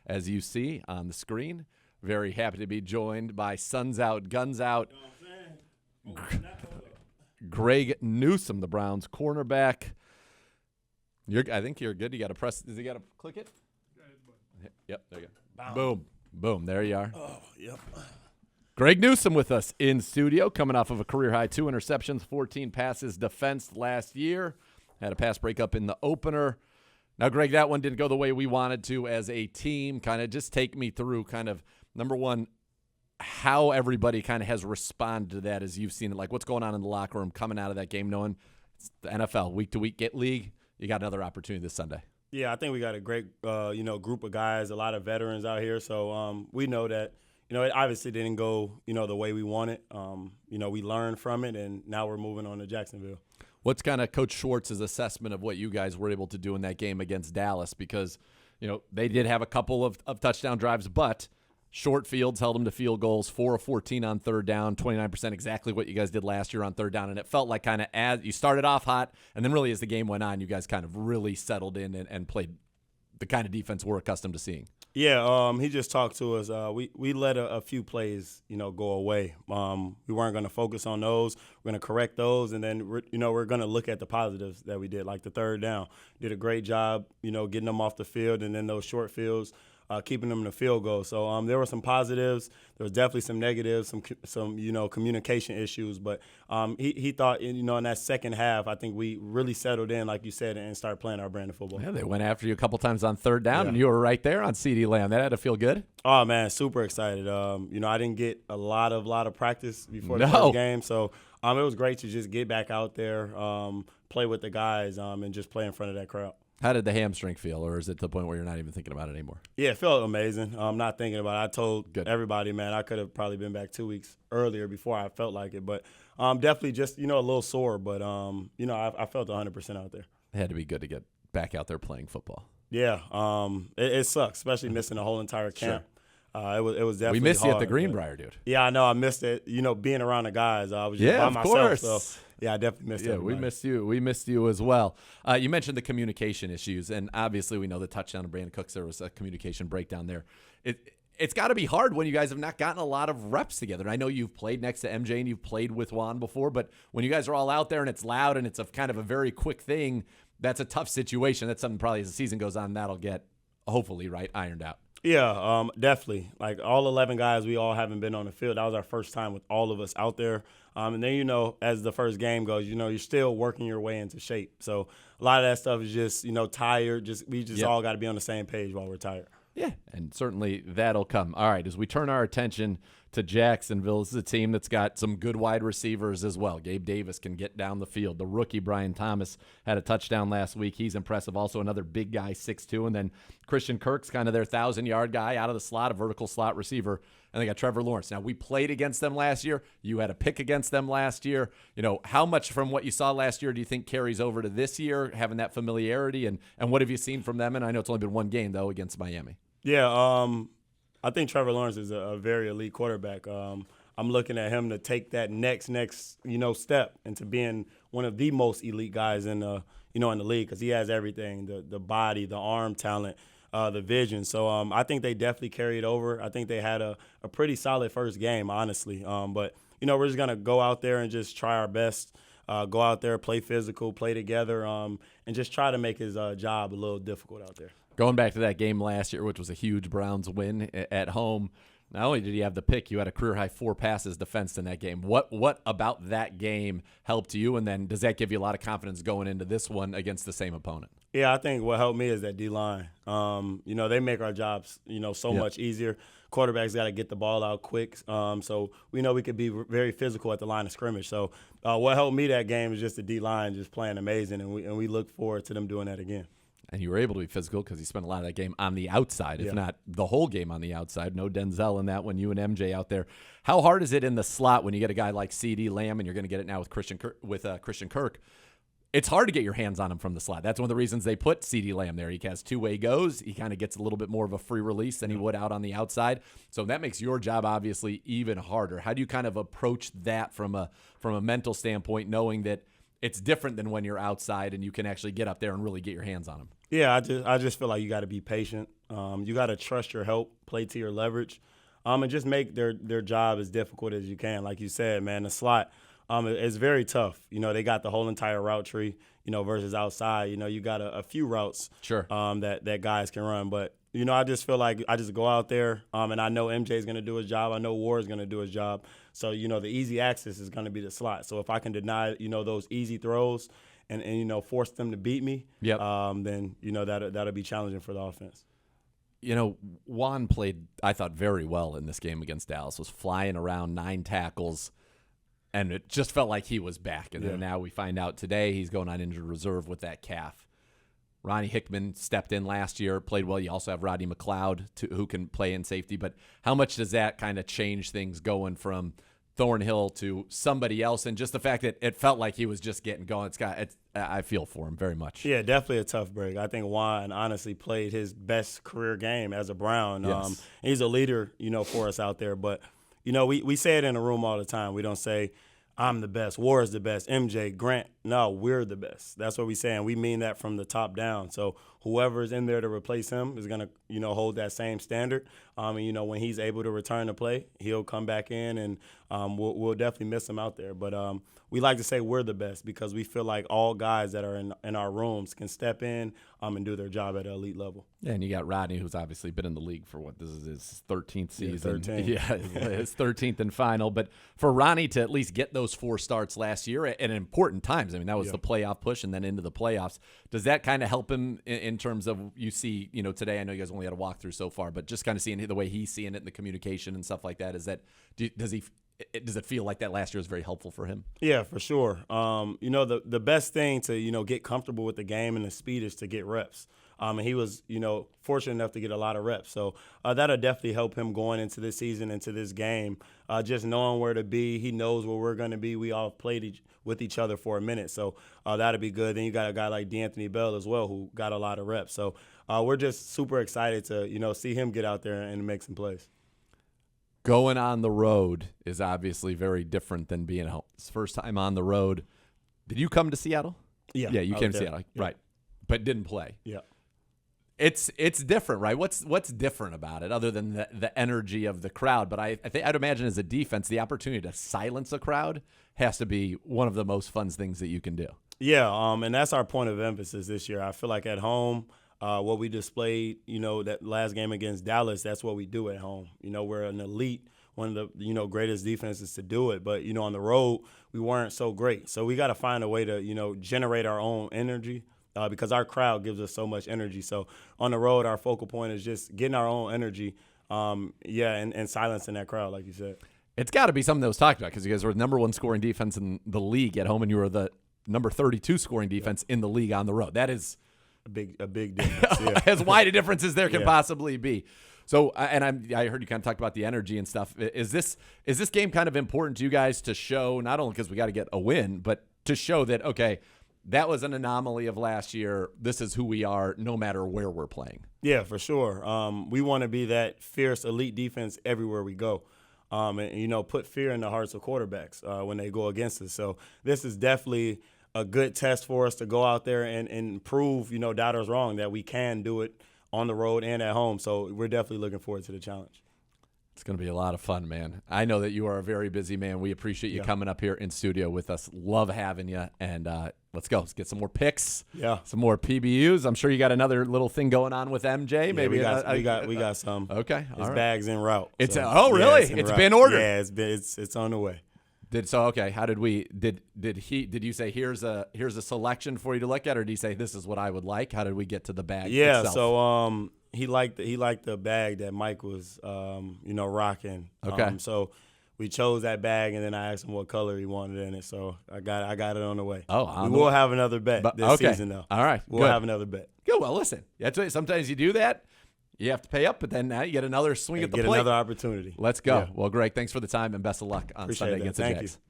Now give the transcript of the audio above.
as you see on the screen. Very happy to be joined by Suns Out, Guns Out, Greg Newsome, the Browns cornerback. I think you're good. You got to press. Does he got to click it? Yep, there you go. Boom. Boom. There you are. Oh, yep. Greg Newsome with us in studio, coming off of a career-high 2 interceptions, 14 passes defensed last year. Had a pass breakup in the opener. Now, Greg, that one didn't go the way we wanted to as a team. Kind of just take me through kind of, number one, how everybody kind of has responded to that as you've seen it. Like, what's going on in the locker room coming out of that game, knowing it's the NFL, week-to-week league. You got another opportunity this Sunday. Yeah, I think we got a great, group of guys, a lot of veterans out here. So we know that, it obviously didn't go, the way we wanted. We learned from it, and now we're moving on to Jacksonville. What's kind of Coach Schwartz's assessment of what you guys were able to do in that game against Dallas? Because, they did have a couple of touchdown drives, but short fields held them to field goals, 4 of 14 on third down, 29%, exactly what you guys did last year on third down. And it felt like kind of as you started off hot, and then really as the game went on, you guys kind of really settled in and played the kind of defense we're accustomed to seeing. Yeah, he just talked to us. We let a few plays, go away. We weren't going to focus on those. We're going to correct those, and then we're going to look at the positives that we did, like the third down. Did a great job, getting them off the field, and then those short fields, keeping them in the field goal. So there were some positives. There was definitely some negatives, some communication issues. But he thought, in that second half, I think we really settled in, like you said, and started playing our brand of football. Yeah, they went after you a couple times on third down, and you were right there on CeeDee Lamb. That had to feel good. Oh man, super excited. I didn't get a lot of practice before the first game, so it was great to just get back out there, play with the guys, and just play in front of that crowd. How did the hamstring feel, or is it to the point where you're not even thinking about it anymore? Yeah, it felt amazing. I'm not thinking about it. I told everybody, man, I could have probably been back 2 weeks earlier before I felt like it. But definitely just, a little sore. But, I felt 100% out there. It had to be good to get back out there playing football. Yeah, it sucks, especially missing the whole entire camp. Sure. It was definitely We missed hard, you at the Greenbrier, dude. Yeah, I know. I missed it, being around the guys. I was just by myself. Course. So. Yeah, I definitely missed it. Yeah, we missed you. We missed you as well. You mentioned the communication issues, and obviously we know the touchdown of Brandon Cooks, there was a communication breakdown there. It's got to be hard when you guys have not gotten a lot of reps together. I know you've played next to MJ and you've played with Juan before, but when you guys are all out there and it's loud and it's a kind of a very quick thing, that's a tough situation. That's something probably as the season goes on that'll get, hopefully, ironed out. Yeah, definitely. Like all 11 guys, we all haven't been on the field. That was our first time with all of us out there. And then, as the first game goes, you're still working your way into shape. So a lot of that stuff is just, tired. We all got to be on the same page while we're tired. Yeah, and certainly that'll come. All right, as we turn our attention to Jacksonville, this is a team that's got some good wide receivers as well. Gabe Davis can get down the field. The rookie Brian Thomas had a touchdown last week. He's impressive. Also another big guy, 6'2", and then Christian Kirk's kind of their 1,000-yard guy out of the slot, a vertical slot receiver. And they got Trevor Lawrence. Now, we played against them last year. You had a pick against them last year. How much from what you saw last year do you think carries over to this year, having that familiarity? And what have you seen from them? And I know it's only been one game, though, against Miami. Yeah, I think Trevor Lawrence is a very elite quarterback. I'm looking at him to take that next step into being one of the most elite guys in the league, because he has everything: the body, the arm talent, the vision. So I think they definitely carried over. I think they had a pretty solid first game, honestly. But we're just gonna go out there and just try our best. Go out there, play physical, play together, and just try to make his job a little difficult out there. Going back to that game last year, which was a huge Browns win at home, not only did you have the pick, you had a career-high 4 passes defensed in that game. What about that game helped you, and then does that give you a lot of confidence going into this one against the same opponent? Yeah, I think what helped me is that D-line. They make our jobs, so much easier. Quarterbacks got to get the ball out quick. So we know we could be very physical at the line of scrimmage. So what helped me that game is just the D-line just playing amazing, and we look forward to them doing that again. And you were able to be physical because you spent a lot of that game on the outside, if not the whole game on the outside. No Denzel in that one, you and MJ out there. How hard is it in the slot when you get a guy like CeeDee Lamb, and you're going to get it now with Christian Kirk? It's hard to get your hands on him from the slot. That's one of the reasons they put CeeDee Lamb there. He has two-way goes. He kind of gets a little bit more of a free release than he would out on the outside. So that makes your job obviously even harder. How do you kind of approach that from a mental standpoint, knowing that it's different than when you're outside and you can actually get up there and really get your hands on him? Yeah, I just feel like you got to be patient. You got to trust your help, play to your leverage, and just make their job as difficult as you can. Like you said, man, the slot is very tough. They got the whole entire route tree, versus outside. You got a few routes Sure. That guys can run. But, I just feel like I just go out there, and I know MJ is going to do his job. I know Ward is going to do his job. So, the easy access is going to be the slot. So if I can deny, those easy throws and force them to beat me, yep. Then, that'll be challenging for the offense. Juan played, I thought, very well in this game against Dallas, was flying around 9 tackles, and it just felt like he was back. And then now we find out today he's going on injured reserve with that calf. Ronnie Hickman stepped in last year, played well. You also have Rodney McLeod, who can play in safety. But how much does that kind of change things going from Thornhill to somebody else? And just the fact that it felt like he was just getting going. I feel for him very much. Yeah, definitely a tough break. I think Juan honestly played his best career game as a Brown. Yes. He's a leader, for us out there. But, we say it in the room all the time. We don't say, I'm the best, War is the best, MJ, Grant. No, we're the best. That's what we say, and we mean that from the top down. So whoever's in there to replace him is going to, hold that same standard. And, when he's able to return to play, he'll come back in, and we'll definitely miss him out there. But we like to say we're the best because we feel like all guys that are in our rooms can step in and do their job at an elite level. Yeah, and you got Rodney, who's obviously been in the league for this is his 13th season. 13. Yeah, his 13th and final. But for Ronnie to at least get those 4 starts last year at important times, I mean, that was the playoff push and then into the playoffs. Does that kind of help him in terms of, you see, today, I know you guys only had a walkthrough so far, but just kind of seeing the way he's seeing it and the communication and stuff like that, does it feel like that last year was very helpful for him? Yeah, for sure. The best thing to, get comfortable with the game and the speed is to get reps. And he was, fortunate enough to get a lot of reps. So that'll definitely help him going into this season, into this game, just knowing where to be. He knows where we're going to be. We all played with each other for a minute. So that'll be good. Then you got a guy like D'Anthony Bell as well who got a lot of reps. So we're just super excited to, see him get out there and make some plays. Going on the road is obviously very different than being home. It's first time on the road. Did you come to Seattle? Yeah. Yeah, you came to Seattle. Yeah. Right. But didn't play. Yeah. It's different, right? What's different about it other than the energy of the crowd? But I'd imagine as a defense, the opportunity to silence a crowd has to be one of the most fun things that you can do. Yeah, and that's our point of emphasis this year. I feel like at home, what we displayed, that last game against Dallas, that's what we do at home. We're an elite, one of the, greatest defenses to do it. But, on the road, we weren't so great. So we got to find a way to, generate our own energy because our crowd gives us so much energy. So on the road, our focal point is just getting our own energy, and silencing that crowd, like you said. It's got to be something that was talked about because you guys were the number 1 scoring defense in the league at home, and you were the number 32 scoring defense in the league on the road. That is a big difference. Yeah. As wide a difference as there can possibly be. So, and I heard you kind of talk about the energy and stuff. Is this game kind of important to you guys to show, not only because we got to get a win, but to show that, okay, that was an anomaly of last year. This is who we are no matter where we're playing. Yeah, for sure. We want to be that fierce elite defense everywhere we go. And put fear in the hearts of quarterbacks when they go against us. So this is definitely a good test for us to go out there and prove, doubters wrong, that we can do it on the road and at home. So we're definitely looking forward to the challenge. It's going to be a lot of fun, man. I know that you are a very busy man. We appreciate you coming up here in studio with us. Love having you. And let's go. Let's get some more picks. Yeah. Some more PBUs. I'm sure you got another little thing going on with MJ. Maybe we got some. Okay. His bag's en route. It's really? It's been ordered. Yeah, it's on the way. Okay. How did we? Did you say here's a selection for you to look at, or did he say this is what I would like? How did we get to the bag? Yeah. itself? So he liked the bag that Mike was rocking. Okay. So we chose that bag, and then I asked him what color he wanted in it. So I got it on the way. We will have another bet this season, though. All right. We'll have another bet. Good. Well, listen. That's what, sometimes you do that. You have to pay up, but then now you get another swing at the plate. Get another opportunity. Let's go. Yeah. Well, Greg, thanks for the time and best of luck on Sunday against the Jags.